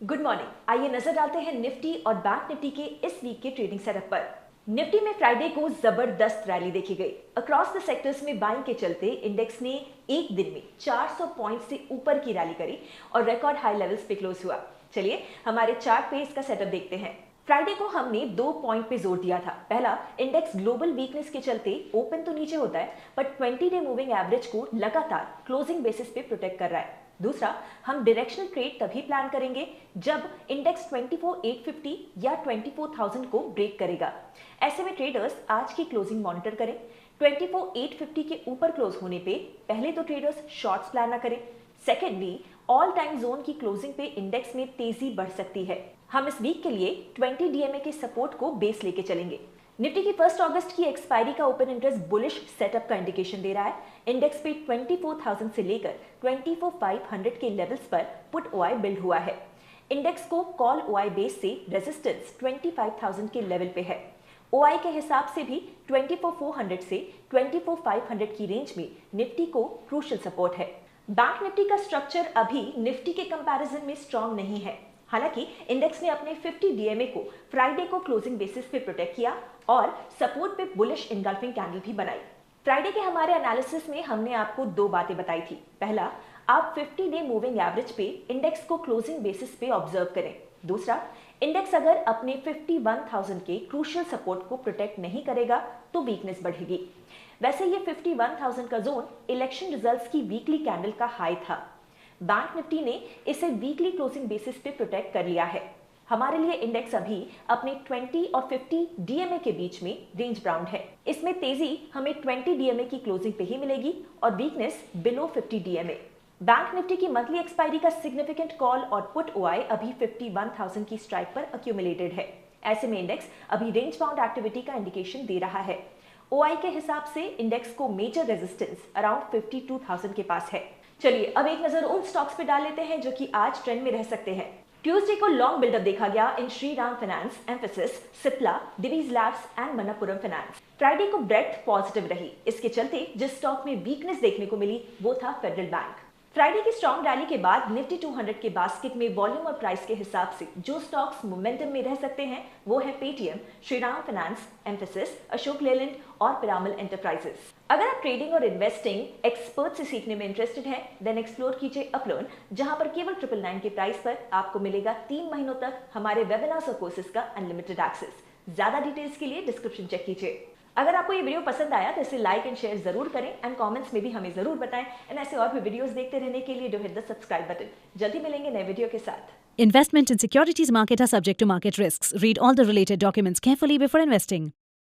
Good morning. आइए नजर डालते हैं निफ्टी और बैंक निफ्टी के इस वीक के ट्रेडिंग सेटअप पर। निफ्टी में फ्राइडे को जबरदस्त रैली देखी गई। अक्रॉस द सेक्टर्स में बाइंग के चलते इंडेक्स ने एक दिन में 400 पॉइंट से ऊपर की रैली करी और रिकॉर्ड हाई लेवल्स पे क्लोज हुआ। चलिए हमारे चार्ट पे इसका सेटअप देखते हैं। फ्राइडे को हमने 2 पॉइंट पे जोर दिया था। पहला, इंडेक्स ग्लोबल वीकनेस के चलते ओपन तो नीचे होता है बट 20 डे मूविंग एवरेज को लगातार क्लोजिंग बेसिस पे प्रोटेक्ट कर रहा है। दूसरा, हम डायरेक्शनल ट्रेड तभी प्लान करेंगे जब इंडेक्स 24,850 या 24,000 को ब्रेक करेगा। ऐसे में ट्रेडर्स आज की क्लोजिंग मॉनिटर करें। 24,850 के ऊपर क्लोज होने पे पहले तो ट्रेडर्स शॉर्ट्स प्लान ना करें। सेकेंडली, ऑल टाइम जोन की क्लोजिंग पे इंडेक्स में तेजी बढ़ सकती है। हम इस वीक के लिए 20 डीएमए के सपोर्ट को बेस लेके चलेंगे। निफ्टी की 1 अगस्त की एक्सपायरी का ओपन इंटरेस्ट बुलिश सेटअप का इंडिकेशन दे रहा है। इंडेक्स पे 24,000 से लेकर 24,500 के लेवल्स पर पुट ओआई बिल्ड हुआ है। इंडेक्स को कॉल ओआई बेस से रेजिस्टेंस 25,000 के लेवल पे है। ओआई के हिसाब से भी 24,400 से 24,500 की रेंज में निफ्टी को क्रूशियल सपोर्ट है। बैंक निफ्टी का स्ट्रक्चर अभी निफ्टी के कंपैरिजन में स्ट्रांग नहीं है। हालांकि इंडेक्स ने अपने 50 डीएमए को फ्राइडे को क्लोजिंग बेसिस पे प्रोटेक्ट किया और सपोर्ट पे बुलिश इनगल्फिंग कैंडल भी बनाई। फ्राइडे के हमारे एनालिसिस में हमने आपको 2 बातें बताई थी। पहला, आप 50 डे मूविंग एवरेज पे इंडेक्स को क्लोजिंग बेसिस पे ऑब्जर्व करें। दूसरा, इंडेक्स अगर अपने 51,000 के क्रूशियल सपोर्ट को प्रोटेक्ट नहीं करेगा तो वीकनेस बढ़ेगी। वैसे ये 51,000 का जोन इलेक्शन रिजल्ट्स की वीकली कैंडल का हाई था। बैंक निफ्टी ने इसे वीकली क्लोजिंग बेसिस पे प्रोटेक्ट कर लिया है। हमारे लिए इंडेक्स अभी अपने 20 और 50 डीएमए के बीच में रेंज बाउंड है। इसमें तेजी हमें 20 डीएमए की क्लोजिंग पे ही मिलेगी और weakness below 50 DMA. Bank Nifty की मंथली एक्सपायरी का सिग्निफिकेंट कॉल और पुट ओआई अभी 51,000 की स्ट्राइक पर अक्यूमुलेटेड है। ऐसे में इंडेक्स अभी रेंज बाउंड एक्टिविटी का इंडिकेशन दे रहा है। ओआई के हिसाब से इंडेक्स को मेजर रेजिस्टेंस अराउंड 52,000 के पास है। चलिए अब एक नजर उन स्टॉक्स पे डाल लेते हैं जो कि आज ट्रेंड में रह सकते हैं। ट्यूसडे को लॉन्ग बिल्डअप देखा गया in Shriram finance, Mphasis, Cipla, Divi's labs and Manappuram finance. Friday को ब्रेथ पॉजिटिव रही। इसके चलते जिस स्टॉक में वीकनेस देखने को मिली वो था फेडरल बैंक। फ्राइडे की स्ट्रॉन्ग रैली के बाद निफ्टी 200 के बास्केट में वॉल्यूम और प्राइस के हिसाब से जो स्टॉक्स मोमेंटम में रह सकते हैं वो है Paytm, Shriram finance, emphasis, Ashok Leyland और पिरामल एंटरप्राइजेस। अगर आप ट्रेडिंग और इन्वेस्टिंग एक्सपर्ट से सीखने में इंटरेस्टेड हैं, देन एक्सप्लोर कीजिए अपलर्न, जहां पर केवल 999 के प्राइस पर आपको मिलेगा 3 महीनों तक हमारे वेबिनार्स और कोर्सेज का अनलिमिटेड एक्सेस। ज्यादा डिटेल्स के लिए डिस्क्रिप्शन चेक कीजिए। अगर आपको ये वीडियो पसंद आया तो इसे लाइक एंड शेयर जरूर करें एंड कमेंट्स में भी हमें जरूर बताएं। एंड ऐसे और भी वीडियोस देखते रहने के लिए do hit the subscribe button. जल्दी मिलेंगे नए वीडियो के साथ। Investment in securities market are subject to market risks. Read all the related documents carefully before investing.